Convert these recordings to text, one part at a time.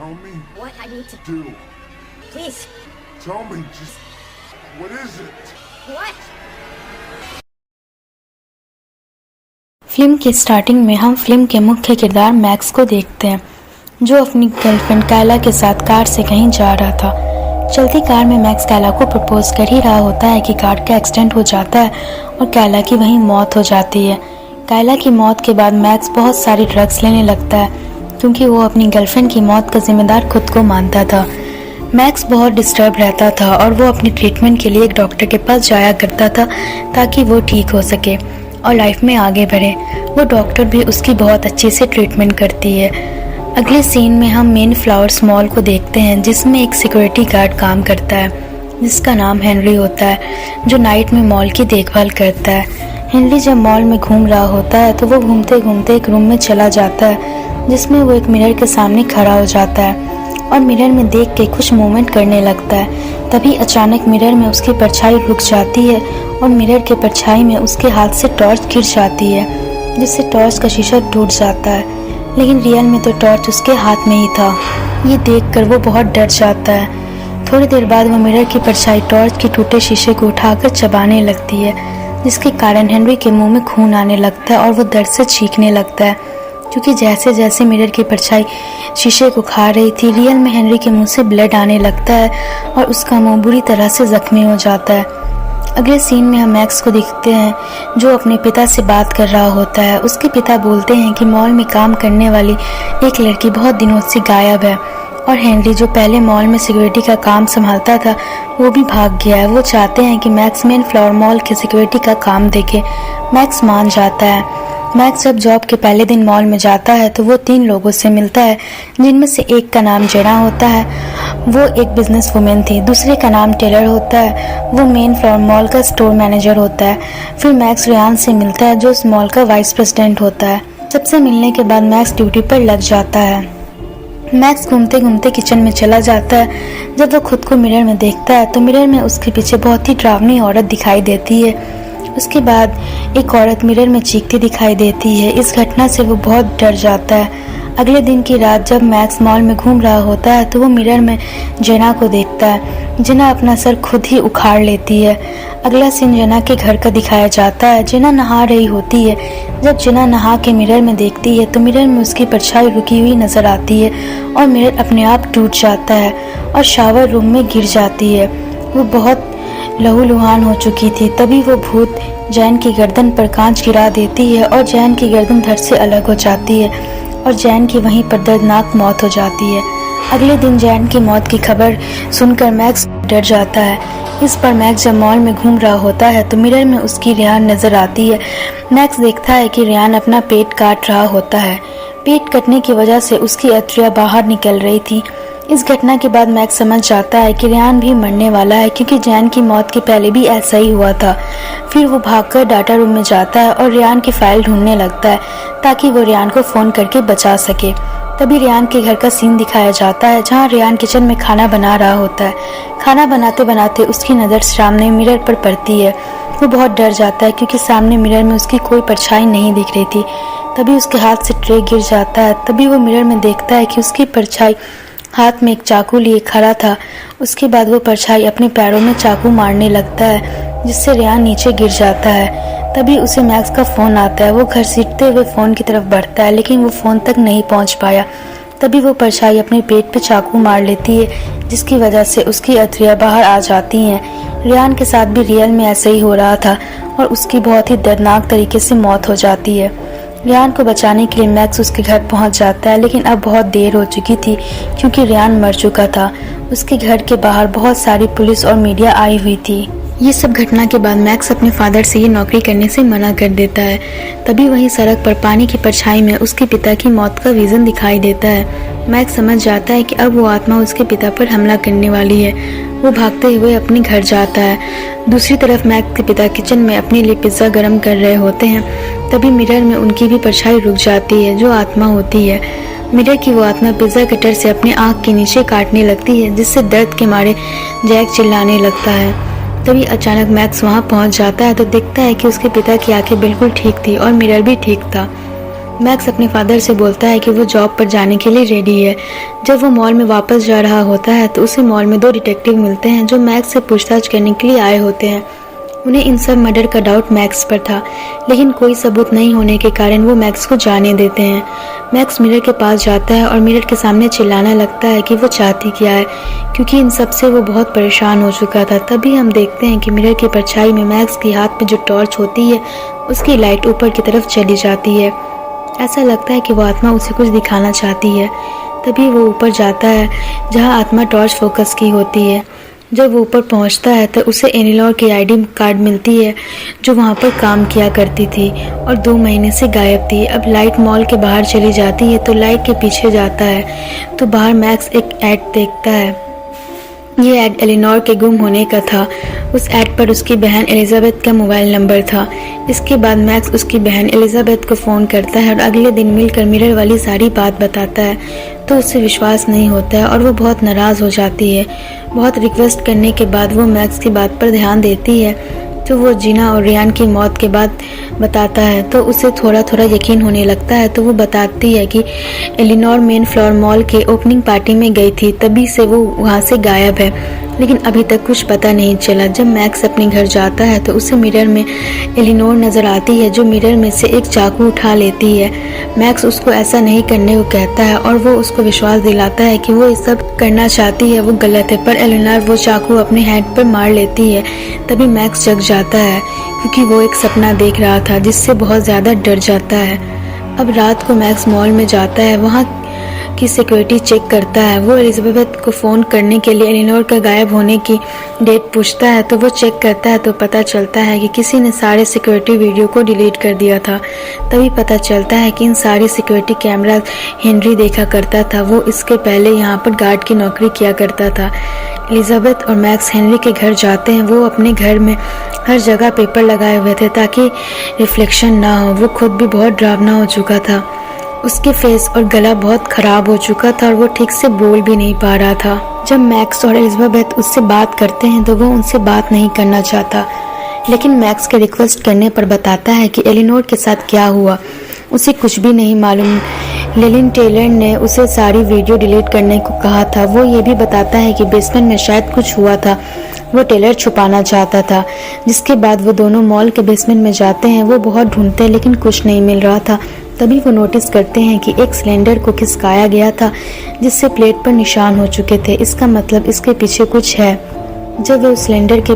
tell me what I need to do? please. Tell me, just what is it? What? Film की starting में हम film के मुख्य किरदार मैक्स को देखते हैं, जो अपनी गर्लफ्रेंड कायला के साथ कार से कहीं जा रहा था। चलती कार में मैक्स कायला को प्रपोज कर ही रहा होता है कि कार का एक्सीडेंट हो जाता है और कायला की वहीं मौत हो जाती है। कायला की मौत के बाद मैक्स बहुत सारी ड्रग्स लेने लगता है, क्योंकि वो अपनी गर्लफ्रेंड की मौत का जिम्मेदार खुद को मानता था। मैक्स बहुत डिस्टर्ब रहता था और वो अपनी ट्रीटमेंट के लिए एक डॉक्टर के पास जाया करता था ताकि वो ठीक हो सके और लाइफ में आगे बढ़े। वो डॉक्टर भी उसकी बहुत अच्छे से ट्रीटमेंट करती है। अगले सीन में हम मेन फ्लावर्स मॉल को देखते हैं, जिसमें एक सिक्योरिटी गार्ड काम करता है जिसका नाम हेनरी होता है, जो नाइट में मॉल की देखभाल करता है। हेनरी जब मॉल में घूम रहा होता है तो वो घूमते घूमते एक रूम में चला जाता है, जिसमें वो एक मिरर के सामने खड़ा हो जाता है और मिरर में देख के कुछ मूवमेंट करने लगता है। तभी अचानक मिरर में उसकी परछाई रुक जाती है और मिरर के परछाई में उसके हाथ से टॉर्च गिर जाती है, जिससे टॉर्च का शीशा टूट जाता है। लेकिन रियल में तो टॉर्च उसके हाथ में ही था। ये देखकर वो बहुत डर जाता है। थोड़ी देर बाद वो मिरर की परछाई टॉर्च के टूटे शीशे को उठाकर चबाने लगती है, जिसके कारण हेनरी के मुंह में खून आने लगता है और वो दर्द से चीखने लगता है, क्योंकि जैसे जैसे मिरर की परछाई शीशे को खा रही थी, रियल में हेनरी के मुंह से ब्लड आने लगता है और उसका मुंह बुरी तरह से जख्मी हो जाता है। अगले सीन में हम मैक्स को देखते हैं, जो अपने पिता से बात कर रहा होता है। उसके पिता बोलते हैं कि मॉल में काम करने वाली एक लड़की बहुत दिनों से गायब है और हेनरी, जो पहले मॉल में सिक्योरिटी का काम संभालता था, वो भी भाग गया है। वो चाहते हैं कि मैक्स मेन फ्लोर मॉल के सिक्योरिटी का काम देखे। मैक्स मान जाता है। मैक्स जब जॉब के पहले दिन मॉल में जाता है तो वो 3 लोगों से मिलता है, जिनमें से एक का नाम जेना होता है, वो एक बिजनेस वुमेन थी। दूसरे का नाम टेलर होता है, वो मेन फ्लोर मॉल का स्टोर मैनेजर होता है। फिर मैक्स रियान से मिलता है, जो उस मॉल का वाइस प्रेसिडेंट होता है। सबसे मिलने के बाद मैक्स ड्यूटी पर लग जाता है। मैक्स घूमते घूमते किचन में चला जाता है। जब वो खुद को मिरर में देखता है तो मिरर में उसके पीछे बहुत ही डरावनी औरत दिखाई देती है। उसके बाद एक औरत मिरर में चीखती दिखाई देती है। इस घटना से वो बहुत डर जाता है। अगले दिन की रात जब मैक्स मॉल में घूम रहा होता है तो वो मिरर में जेना को देखता है। जेना अपना सर खुद ही उखाड़ लेती है। अगला सीन जेना के घर का दिखाया जाता है। जेना नहा रही होती है। जब जेना नहा के मिरर में देखती है तो मिरर में उसकी परछाई रुकी हुई नजर आती है और मिरर अपने आप टूट जाता है और शावर रूम में गिर जाती है। वो बहुत लहूलुहान हो चुकी थी। तभी वो भूत जैन की गर्दन पर कांच गिरा देती है और जैन की गर्दन धड़ से अलग हो जाती है और जैन की वहीं पर दर्दनाक मौत हो जाती है। अगले दिन जैन की मौत की खबर सुनकर मैक्स डर जाता है। इस पर मैक्स जब मॉल में घूम रहा होता है तो मिरर में उसकी रियान नजर आती है। मैक्स देखता है कि रियान अपना पेट काट रहा होता है। पेट कटने की वजह से उसकी अतरिया बाहर निकल रही थी। इस घटना के बाद मैक्स समझ जाता है कि रियान भी मरने वाला है, क्योंकि जैन की मौत के पहले भी ऐसा ही हुआ था। फिर वो भागकर डाटा रूम में जाता है और रियान की फाइल ढूंढने लगता है ताकि वो रियान को फोन करके बचा सके। तभी रियान के घर का सीन दिखाया जाता है, जहाँ रियान किचन में खाना बना रहा होता है। खाना बनाते बनाते उसकी नज़र सामने मिरर पर पड़ती है। वो बहुत डर जाता है, क्योंकि सामने मिरर में उसकी कोई परछाई नहीं दिख रही थी। तभी उसके हाथ से ट्रे गिर जाता है। तभी वो मिरर में देखता है कि उसकी परछाई हाथ में एक चाकू लिए खड़ा था। उसके बाद वो परछाई अपने पैरों में चाकू मारने लगता है, जिससे रियान नीचे गिर जाता है। तभी उसे मैक्स का फोन आता है। वो घसीटते हुए फोन की तरफ बढ़ता है, लेकिन वो फोन तक नहीं पहुंच पाया। तभी वो परछाई अपने पेट पे चाकू मार लेती है, जिसकी वजह से उसकी अतरियाँ बाहर आ जाती हैं। रियान के साथ भी रियल में ऐसे ही हो रहा था और उसकी बहुत ही दर्दनाक तरीके से मौत हो जाती है। रियान को बचाने के लिए मैक्स उसके घर पहुंच जाता है, लेकिन अब बहुत देर हो चुकी थी, क्योंकि रियान मर चुका था। उसके घर के बाहर बहुत सारी पुलिस और मीडिया आई हुई थी। ये सब घटना के बाद मैक्स अपने फादर से ये नौकरी करने से मना कर देता है। तभी वहीं सड़क पर पानी की परछाई में उसके पिता की मौत का विजन दिखाई देता है। मैक्स समझ जाता है कि अब वो आत्मा उसके पिता पर हमला करने वाली है। वो भागते हुए अपने घर जाता है। दूसरी तरफ मैक्स के पिता किचन में अपने लिए पिज्जा गर्म कर रहे होते हैं। तभी मिरर में उनकी भी परछाई रुक जाती है, जो आत्मा होती है। मिरर की वो आत्मा पिज्जा कटर से अपने आँख के नीचे काटने लगती है, जिससे दर्द के मारे जैक चिल्लाने लगता है। तभी अचानक मैक्स वहां पहुंच जाता है तो देखता है कि उसके पिता की आंखें बिल्कुल ठीक थी और मिरर भी ठीक था। मैक्स अपने फादर से बोलता है कि वो जॉब पर जाने के लिए रेडी है। जब वो मॉल में वापस जा रहा होता है तो उसे मॉल में 2 डिटेक्टिव मिलते हैं जो मैक्स से पूछताछ करने के लिए आए होते हैं। उन्हें इन सब मर्डर का डाउट मैक्स पर था, लेकिन कोई सबूत नहीं होने के कारण वो मैक्स को जाने देते हैं। मैक्स मिरर के पास जाता है और मिरर के सामने चिल्लाने लगता है कि वो चाहती क्या है, क्योंकि इन सब से वो बहुत परेशान हो चुका था। तभी हम देखते हैं कि मिरर की परछाई में मैक्स के हाथ में जो टॉर्च होती है उसकी लाइट ऊपर की तरफ चली जाती है। ऐसा लगता है कि वो आत्मा उसे कुछ दिखाना चाहती है। तभी वो ऊपर जाता है जहाँ आत्मा टॉर्च फोकस की होती है। जब वो ऊपर पहुंचता है तो उसे एलिनोर की आईडी कार्ड मिलती है जो वहाँ पर काम किया करती थी और 2 महीने से गायब थी। अब लाइट मॉल के बाहर चली जाती है तो लाइट के पीछे जाता है तो बाहर मैक्स एक ऐड देखता है। ये ऐड एलिनोर के गुम होने का था। उस ऐड पर उसकी बहन एलिजाबेथ का मोबाइल नंबर था। इसके बाद मैक्स उसकी बहन एलिजाबेथ को फ़ोन करता है और अगले दिन मिलकर मिरर वाली सारी बात बताता है तो उसे विश्वास नहीं होता है और वो बहुत नाराज़ हो जाती है। बहुत रिक्वेस्ट करने के बाद वो मैक्स की बात पर ध्यान देती है तो वो जीना और रियान की मौत के बाद बताता है तो उसे थोड़ा थोड़ा यकीन होने लगता है। तो वो बताती है कि एलिनोर मेन फ्लोर मॉल के ओपनिंग पार्टी में गई थी, तभी से वो वहाँ से गायब है, लेकिन अभी तक कुछ पता नहीं चला। जब मैक्स अपने घर जाता है तो उसे मिरर में एलिनोर नज़र आती है जो मिरर में से एक चाकू उठा लेती है। मैक्स उसको ऐसा नहीं करने को कहता है और वो उसको विश्वास दिलाता है कि वो ये सब करना चाहती है वो गलत है, पर एलिनोर वो चाकू अपने हेड पर मार लेती है। तभी मैक्स जग जाता है क्योंकि वो एक सपना देख रहा था जिससे बहुत ज़्यादा डर जाता है। अब रात को मैक्स मॉल में जाता है, वहाँ की सिक्योरिटी चेक करता है। वो एलिजाबेथ को फ़ोन करने के लिए एलिनोर का गायब होने की डेट पूछता है तो वो चेक करता है तो पता चलता है कि किसी ने सारे सिक्योरिटी वीडियो को डिलीट कर दिया था। तभी पता चलता है कि इन सारी सिक्योरिटी कैमरा हेनरी देखा करता था। वो इसके पहले यहाँ पर गार्ड की नौकरी किया करता था। एलिजाबेथ और मैक्स हेनरी के घर जाते हैं। वो अपने घर में हर जगह पेपर लगाए हुए थे ताकि रिफ्लेक्शन ना हो। वो खुद भी बहुत डरावना हो चुका था। उसके फेस और गला बहुत खराब हो चुका था और वो ठीक से बोल भी नहीं पा रहा था। जब मैक्स और एलिजाबेथ उससे बात करते हैं तो वो उनसे बात नहीं करना चाहता, लेकिन मैक्स के रिक्वेस्ट करने पर बताता है कि एलिनोर के साथ क्या हुआ उसे कुछ भी नहीं मालूम। लिलिन टेलर ने उसे सारी वीडियो डिलीट करने को कहा था। वो ये भी बताता है कि बेसमेंट में शायद कुछ हुआ था, वो टेलर छुपाना चाहता था। जिसके बाद वो दोनों मॉल के बेसमेंट में जाते हैं। वो बहुत ढूंढते हैं लेकिन कुछ नहीं मिल रहा था। तभी वो नोटिस करते हैं कि एक सिलेंडर को खिसकाया गया था जिससे प्लेट पर निशान हो चुके थे। इसका मतलब इसके पीछे कुछ है। जब वे उस सिलेंडर के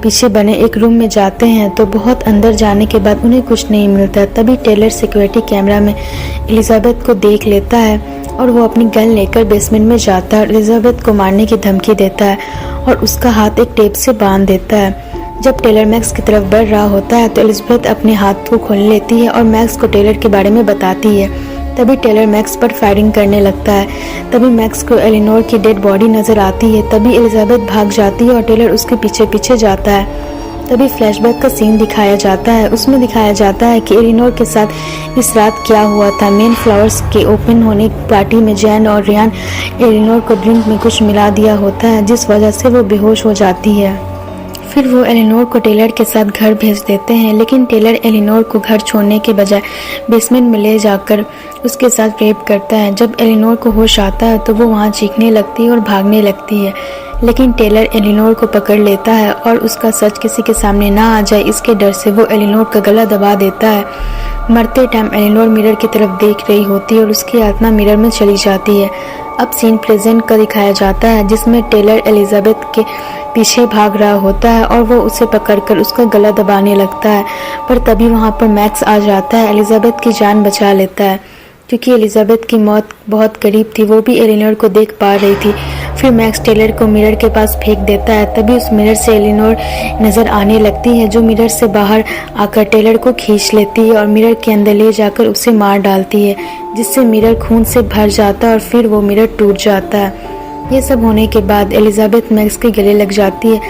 पीछे बने एक रूम में जाते हैं तो बहुत अंदर जाने के बाद उन्हें कुछ नहीं मिलता। तभी टेलर सिक्योरिटी कैमरा में एलिजाबेथ को देख लेता है और वो अपनी गन लेकर बेसमेंट में जाता है और एलिजाबेथ को मारने की धमकी देता है और उसका हाथ एक टेप से बांध देता है। जब टेलर मैक्स की तरफ बढ़ रहा होता है तो एलिजाबेथ अपने हाथ को खोल लेती है और मैक्स को टेलर के बारे में बताती है। तभी टेलर मैक्स पर फायरिंग करने लगता है। तभी मैक्स को एलिनोर की डेड बॉडी नजर आती है। तभी एलिजाबेथ भाग जाती है और टेलर उसके पीछे पीछे जाता है। तभी फ्लैशबैक का सीन दिखाया जाता है। उसमें दिखाया जाता है कि एलिनोर के साथ इस रात क्या हुआ था। मेन फ्लावर्स के ओपन होने पार्टी में जैन और रियान एलिनोर को ड्रिंक में कुछ मिला दिया होता है जिस वजह से वो बेहोश हो जाती है। फिर वो एलिनोर को टेलर के साथ घर भेज देते हैं, लेकिन टेलर एलिनोर को घर छोड़ने के बजाय बेसमेंट में ले जाकर उसके साथ रेप करता है। जब एलिनोर को होश आता है तो वो वहाँ चीखने लगती है और भागने लगती है, लेकिन टेलर एलिनोर को पकड़ लेता है और उसका सच किसी के सामने ना आ जाए इसके डर से वो एलिनोर का गला दबा देता है। मरते टाइम एलिनोर मिरर की तरफ देख रही होती है और उसकी आत्मा मिरर में चली जाती है। अब सीन प्रेजेंट का दिखाया जाता है जिसमें टेलर एलिजाबेथ के पीछे भाग रहा होता है और वो उसे पकड़कर उसका गला दबाने लगता है, पर तभी वहाँ पर मैक्स आ जाता है। एलिजाबेथ की जान बचा लेता है क्योंकि एलिजाबेथ की मौत बहुत करीब थी। वो भी एलिनोर को देख पा रही थी। फिर मैक्स टेलर को मिरर के पास फेंक देता है। तभी उस मिरर से एलिनोर नजर आने लगती है जो मिरर से बाहर आकर टेलर को खींच लेती है और मिरर के अंदर ले जाकर उसे मार डालती है, जिससे मिरर खून से भर जाता है और फिर वो मिरर टूट जाता है। ये सब होने के बाद एलिजाबेथ मैक्स के गले लग जाती है।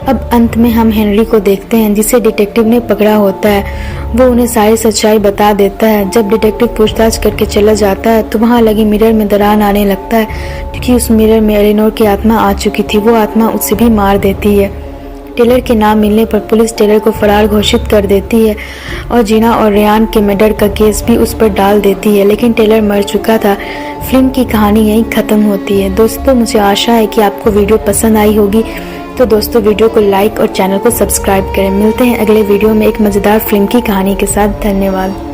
अब अंत में हम हेनरी को देखते हैं जिसे डिटेक्टिव ने पकड़ा होता है। वो उन्हें सारी सच्चाई बता देता है। जब डिटेक्टिव पूछताछ करके चला जाता है तो वहाँ लगी मिरर में दरार आने लगता है क्योंकि उस मिरर में एलिनोर की आत्मा आ चुकी थी। वो आत्मा उसे भी मार देती है। टेलर के नाम मिलने पर पुलिस टेलर को फरार घोषित कर देती है और जीना और रेयान के मर्डर का केस भी उस पर डाल देती है, लेकिन टेलर मर चुका था। फिल्म की कहानी यहीं ख़त्म होती है। दोस्तों, मुझे आशा है कि आपको वीडियो पसंद आई होगी। तो दोस्तों, वीडियो को लाइक और चैनल को सब्सक्राइब करें। मिलते हैं अगले वीडियो में एक मज़ेदार फिल्म की कहानी के साथ। धन्यवाद।